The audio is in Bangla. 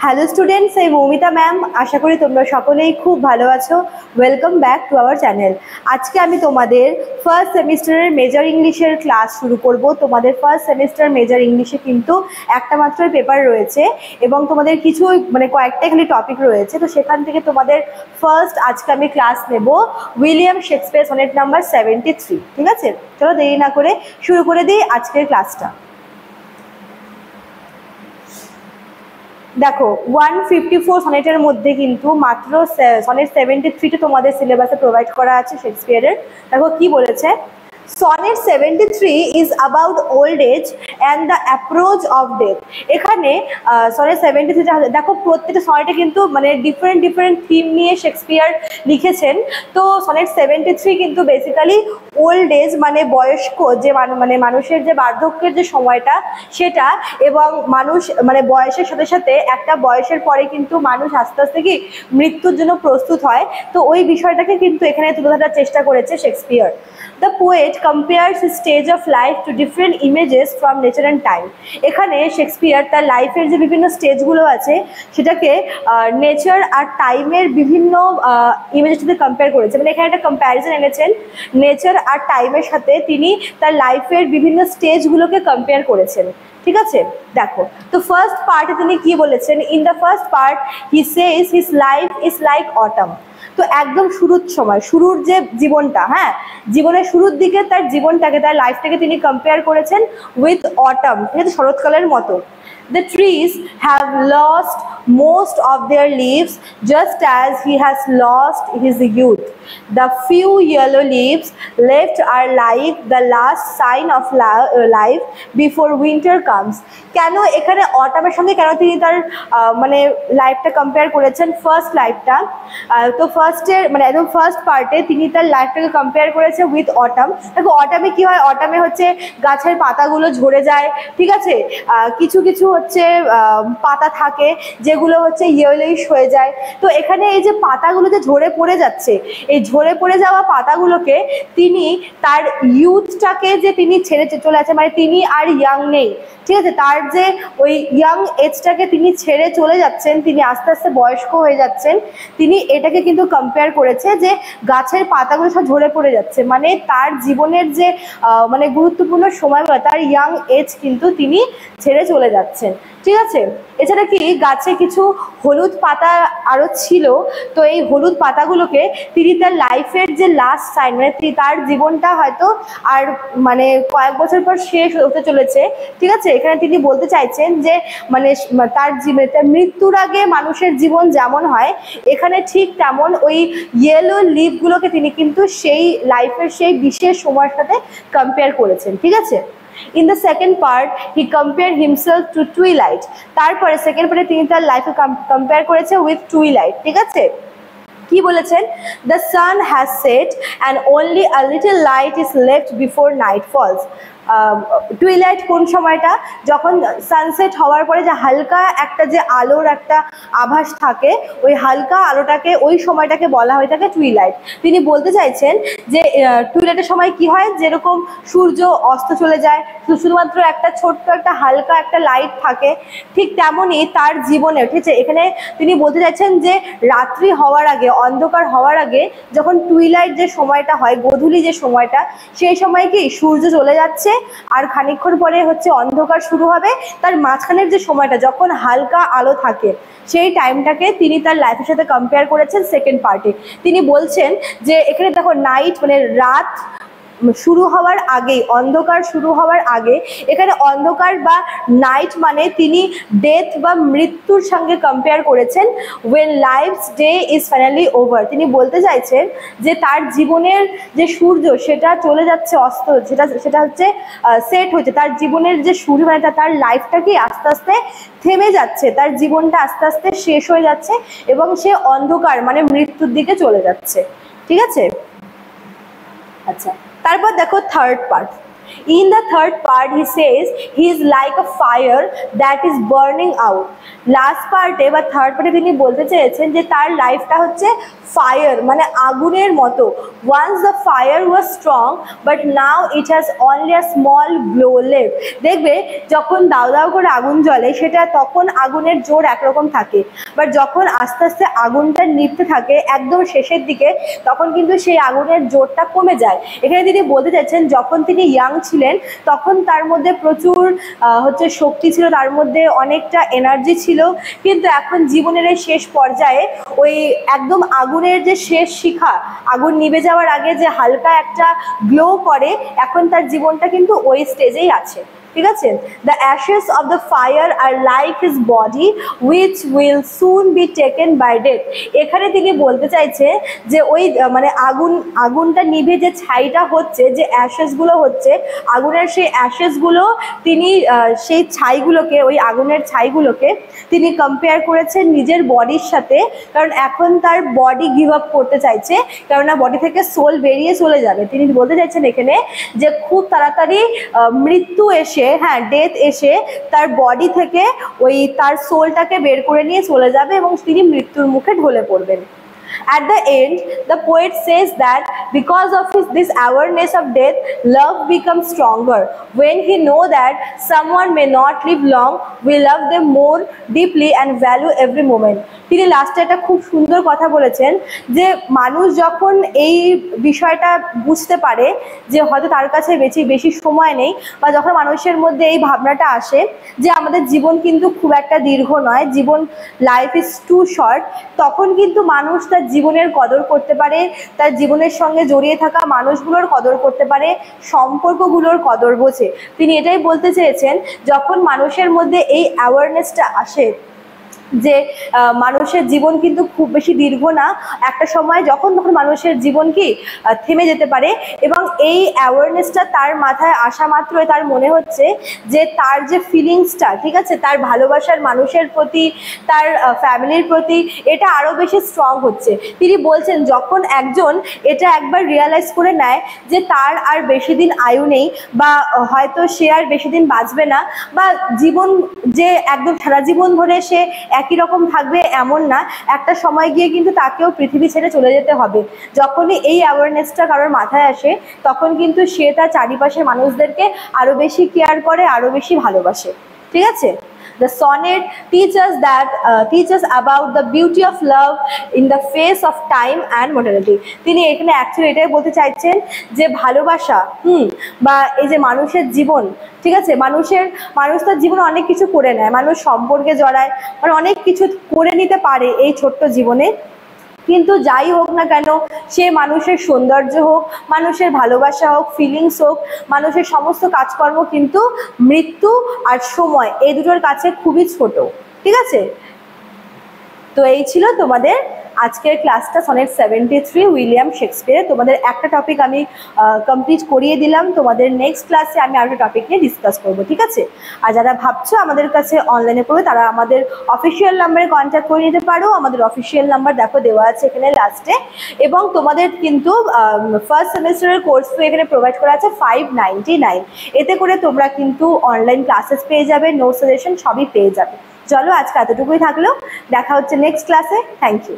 হ্যালো স্টুডেন্টস, এই মৌমিতা ম্যাম। আশা করি তোমরা সকলেই খুব ভালো আছো। Welcome back to our channel. আজকে আমি তোমাদের ফার্স্ট সেমিস্টারের মেজর ইংলিশের ক্লাস শুরু করব। তোমাদের ফার্স্ট সেমিস্টার মেজর ইংলিশে কিন্তু একটা মাত্রই পেপার রয়েছে এবং তোমাদের কিছু কয়েকটা খালি টপিক রয়েছে। তো সেখান থেকে তোমাদের ফার্স্ট আজকে আমি ক্লাস নেব উইলিয়াম শেক্সপিয়ার সনেট নাম্বার 73। ঠিক আছে, চলো দেরি না করে শুরু করে দিই আজকের ক্লাসটা। দেখো 154 সনেটের মধ্যে কিন্তু মাত্র সনেট 73টা তোমাদের সিলেবাসে প্রোভাইড করা আছে শেক্সপিয়ারের। দেখো কি বলেছে, sonnet 73 is about old age and the approach of death. এখানে সনেট 73 দেখো প্রত্যেকটা সনেটে কিন্তু ডিফারেন্ট থিম নিয়ে শেক্সপিয়ার লিখেছেন। তো সনেট 73 কিন্তু বেসিক্যালি ওল্ড এজ বয়স্ক যে মানুষের যে বার্ধক্যের যে সময়টা সেটা, এবং মানুষ বয়সের সাথে সাথে একটা বয়সের পরে কিন্তু মানুষ আস্তে আস্তে কি মৃত্যুর জন্য প্রস্তুত হয়। তো ওই বিষয়টাকে কিন্তু এখানে তুলে ধরার চেষ্টা করেছে Shakespeare. The poet compares his stage of life to different images from nature and time. এখানে শেক্সপিয়ার তার লাইফের যে বিভিন্ন স্টেজগুলো আছে সেটাকে নেচার আর টাইমের বিভিন্ন ইমেজের সাথে কম্পেয়ার করেছে। এখানে একটা কম্প্যারিজন এনেছেন নেচার আর টাইমের সাথে। তিনি তার লাইফের বিভিন্ন স্টেজগুলোকে কম্পেয়ার করেছেন। ঠিক আছে, দেখো তো ফার্স্ট পার্টে তিনি কি বলেছেন, in the first part he Sage his life is like autumn. তো একদম শুরুর সময়, শুরুর যে জীবনটা, হ্যাঁ জীবনের শুরুর দিকে তার জীবনটাকে, তার লাইফটাকে তিনি কম্পেয়ার করেছেন উইথ অটাম, ঠিক আছে, শরৎকালের মতো। The trees have lost most of their leaves just as he has lost his youth. The few yellow leaves left are like the last sign of life before winter comes. কেন এখানে অটামের সঙ্গে কেন তিনি তার লাইফটা কম্পেয়ার করেছেন, ফার্স্ট লাইফটা? তো একদম ফার্স্ট পার্টে তিনি তার লাইফটাকে কম্পেয়ার করেছে উইথ অটাম। দেখো অটামে কি হয়, অটামে হচ্ছে গাছের পাতাগুলো ঝরে যায়, ঠিক আছে, কিছু কিছু হচ্ছে পাতা থাকে যেগুলো হচ্ছে ইয়েলোইশ হয়ে যায়। তো এখানে এই যে পাতাগুলো যে ঝরে পড়ে যাচ্ছে, এই ঝরে পড়ে যাওয়া পাতাগুলোকে তিনি তার ইউথটাকে যে তিনি ছেড়ে চলে আছে, তিনি আর ইয়াং নেই, ঠিক আছে, তার যে ওই ইয়াং এজটাকে তিনি ছেড়ে চলে যাচ্ছেন, তিনি আস্তে আস্তে বয়স্ক হয়ে যাচ্ছেন। তিনি এটাকে কিন্তু কম্পেয়ার করেছে যে গাছের পাতাগুলো সব ঝরে পড়ে যাচ্ছে, তার জীবনের যে গুরুত্বপূর্ণ সময়গুলো, তার ইয়াং এজ কিন্তু তিনি ছেড়ে চলে যাচ্ছেন। ঠিক আছে, এছাড়া কি গাছে কিছু হলুদ পাতা আরো ছিল, তো এই হলুদ পাতাগুলোকে তিনি তার লাইফের যে লাস্ট সাইন, তার জীবনটা হয়তো আর কয়েক বছর পর শেষ হতে চলেছে, ঠিক আছে, এখানে তিনি বলতে চাইছেন যে তার মৃত্যুর আগে মানুষের জীবন যেমন হয় এখানে ঠিক তেমন ওই ইয়েলো লিভগুলোকে তিনি কিন্তু সেই লাইফের সেই বিশেষ সময়ের সাথে কম্পেয়ার করেছেন। ঠিক আছে, in the second part he compared himself to twilight. তারপরে সেকেন্ড পার্টে তিনি তার লাইফে কম্পেয়ার করেছে উইথ টুইলাইট। ঠিক আছে, কি বলেছেন, the sun has set and only a little light is left before night falls. Twilight কোন সময়টা, যখন সানসেট হওয়ার পরে যে হালকা একটা যে আলোর একটা আভাস থাকে, ওই হালকা আলোটাকে, ওই সময়টাকে বলা হয়ে থাকে টুইলাইট। তিনি বলতে চাইছেন যে টুইলাইটের সময় কি হয়, যেরকম সূর্য অস্ত চলে যায়, শুধুমাত্র একটা ছোট্ট একটা হালকা একটা লাইট থাকে, ঠিক তেমনই তার জীবনে, ঠিক আছে, এখানে তিনি বলতে চাইছেন যে রাত্রি হওয়ার আগে, অন্ধকার হওয়ার আগে যখন টুইলাইট যে সময়টা হয়, গোধূলি যে সময়টা, সেই সময় কি সূর্য চলে যাচ্ছে আর খানিকক্ষণ পরে হচ্ছে অন্ধকার শুরু হবে। তার মাঝখানের যে সময়টা যখন হালকা আলো থাকে, সেই টাইমটাকে তিনি তার লাইফের সাথে কম্পেয়ার করেছেন সেকেন্ড পার্টে। তিনি বলছেন যে এখানে দেখো নাইট রাত শুরু হওয়ার আগে, অন্ধকার শুরু হওয়ার আগে, এখানে অন্ধকার বা নাইট তিনি ডেথ বা মৃত্যুর সঙ্গে কম্পেয়ার করেছেন when life's day is finally over। তিনি বলতে চাইছেন যে তার জীবনের যে সূর্য সেটা চলে যাচ্ছে অস্ত, সেটা হচ্ছে সেট হচ্ছে, তার জীবনের যে সূর্য তার লাইফটা কি আস্তে আস্তে থেমে যাচ্ছে, তার জীবনটা আস্তে আস্তে শেষ হয়ে যাচ্ছে এবং সে অন্ধকার মৃত্যুর দিকে চলে যাচ্ছে। ঠিক আছে, আচ্ছা, তারপর দেখো third part, In the third part he says he is like a fire that is burning out. Last পার্টে বা থার্ড পার্টে তিনি বলতে চেয়েছেন যে তার লাইফটা হচ্ছে ফায়ার, মানে আগুনের মতো। Once the fire was strong but now it has only a small glow left. দেখবে যখন দাও দাও করে আগুন জ্বলে সেটা তখন আগুনের জোর একরকম থাকে, বাট যখন আস্তে আস্তে আগুনটা নিভতে থাকে একদম শেষের দিকে তখন কিন্তু সেই আগুনের জোরটা কমে যায়। এখানে তিনি বলতে চাচ্ছেন যখন তিনি ইয়াং ছিলেন তখন তার মধ্যে প্রচুর হচ্ছে শক্তি ছিল, তার মধ্যে অনেকটা এনার্জি ছিল, কিন্তু এখন জীবনের এই শেষ পর্যায়ে ওই একদম আগুনের যে শেষ শিখা, আগুন নিভে যাওয়ার আগে যে হালকা একটা গ্লো করে, এখন তার জীবনটা কিন্তু ওই স্টেজেই আছে। ঠিক আছে, the ashes of the fire are like his body which will soon be taken by death. এখানে তিনি বলতে চাইছে যে ওই মানে আগুনটা নিভে যে ছাইটা হচ্ছে, যে অ্যাশেসগুলো হচ্ছে আগুনের, সেই অ্যাশেসগুলো তিনি সেই ছাইগুলোকে, ওই আগুনের ছাইগুলোকে তিনি কম্পেয়ার করেছেন নিজের বডির সাথে, কারণ এখন তার বডি গিভ আপ করতে চাইছে, কেননা বডি থেকে সোল বেরিয়ে চলে যাবে। তিনি বলতে চাইছেন এখানে যে খুব তাড়াতাড়ি মৃত্যু এসে, হ্যাঁ ডেথ এসে তার বডি থেকে ওই তার সোলটাকে বের করে নিয়ে চলে যাবে এবং তিনি মৃত্যুর মুখে ঢলে পড়বেন। At the end, the poet says that because of this awareness of death, love becomes stronger. When he know that someone may not live long, we love them more deeply and value every moment. তিনি লাস্টে একটা খুব সুন্দর কথা বলেছেন যে মানুষ যখন এই বিষয়টা বুঝতে পারে যে হয়তো তার কাছে বেশি সময় নেই, বা যখন মানুষের মধ্যে এই ভাবনাটা আসে যে আমাদের জীবন কিন্তু খুব একটা দীর্ঘ নয়, জীবন লাইফ ইজ টু শর্ট, তখন কিন্তু মানুষ তার জীবনের কদর করতে পারে, তার জীবনের সঙ্গে জড়িয়ে থাকা মানুষগুলোর কদর করতে পারে, সম্পর্কগুলোর কদর বোঝে। তিনি এটাই বলতে চেয়েছেন যখন মানুষের মধ্যে এই অ্যাওয়ারনেসটা আসে যে মানুষের জীবন কিন্তু খুব বেশি দীর্ঘ না, একটা সময় যখন তখন মানুষের জীবন কি থেমে যেতে পারে, এবং এই অ্যাওয়ারনেসটা তার মাথায় আসা মাত্রই তার মনে হচ্ছে যে তার যে ফিলিংসটা, ঠিক আছে, তার ভালোবাসার মানুষের প্রতি, তার ফ্যামিলির প্রতি, এটা আরও বেশি স্ট্রং হচ্ছে। তিনি বলছেন যখন একজন এটা একবার রিয়ালাইজ করে নেয় যে তার আর বেশি দিন আয়ু নেই, বা হয়তো সে আর বেশি দিন বাঁচবে না, বা জীবন যে একদম সারা জীবন ধরে সে একই রকম থাকবে এমন না, একটা সময় গিয়ে কিন্তু তাকেও পৃথিবী ছেড়ে চলে যেতে হবে। যখনই এই অ্যাওয়ারনেসটা কারোর মাথায় আসে তখন কিন্তু সে তার চারিপাশের মানুষদেরকে আরও বেশি কেয়ার করে, আরও বেশি ভালোবাসে। ঠিক আছে, The sonnet teaches about the beauty of love in the face of time and modernity. তিনি এখানে অ্যাকচুয়ালি এটাই বলতে চাইছেন যে ভালোবাসা বা এই যে মানুষের জীবন, ঠিক আছে, মানুষ তার জীবনে অনেক কিছু করে নেয়, মানুষ সম্পর্কে জড়ায়, মানে অনেক কিছু করে নিতে পারে এই ছোট্ট জীবনে, কিন্তু যাই হোক না কেন, সে মানুষের সৌন্দর্য হোক, মানুষের ভালোবাসা হোক, ফিলিংস হোক, মানুষের সমস্ত কাজকর্ম কিন্তু মৃত্যু আর সময় এই দুটোর কাছে খুবই ছোট। ঠিক আছে, তো এই ছিল তোমাদের আজকের ক্লাসটা সনেট 73 উইলিয়াম শেক্সপিয়ার। তোমাদের একটা টপিক আমি কমপ্লিট করিয়ে দিলাম, তোমাদের নেক্সট ক্লাসে আমি আরেকটা টপিক নিয়ে ডিসকাস করবো। ঠিক আছে, আর যারা ভাবছো আমাদের কাছে অনলাইনে পড়বে তারা আমাদের অফিসিয়াল নাম্বারে কন্ট্যাক্ট করে নিতে পারো। আমাদের অফিসিয়াল নাম্বার দেখো দেওয়া আছে এখানে লাস্টে, এবং তোমাদের কিন্তু ফার্স্ট সেমিস্টারের কোর্স ফি এখানে প্রোভাইড করা আছে 599। এতে করে তোমরা কিন্তু অনলাইন ক্লাসেস পেয়ে যাবে, নোট সাজেশন সবই পেয়ে যাবে। চলো আজকে এতটুকুই থাকলো, দেখা হচ্ছে নেক্সট ক্লাসে। Thank you.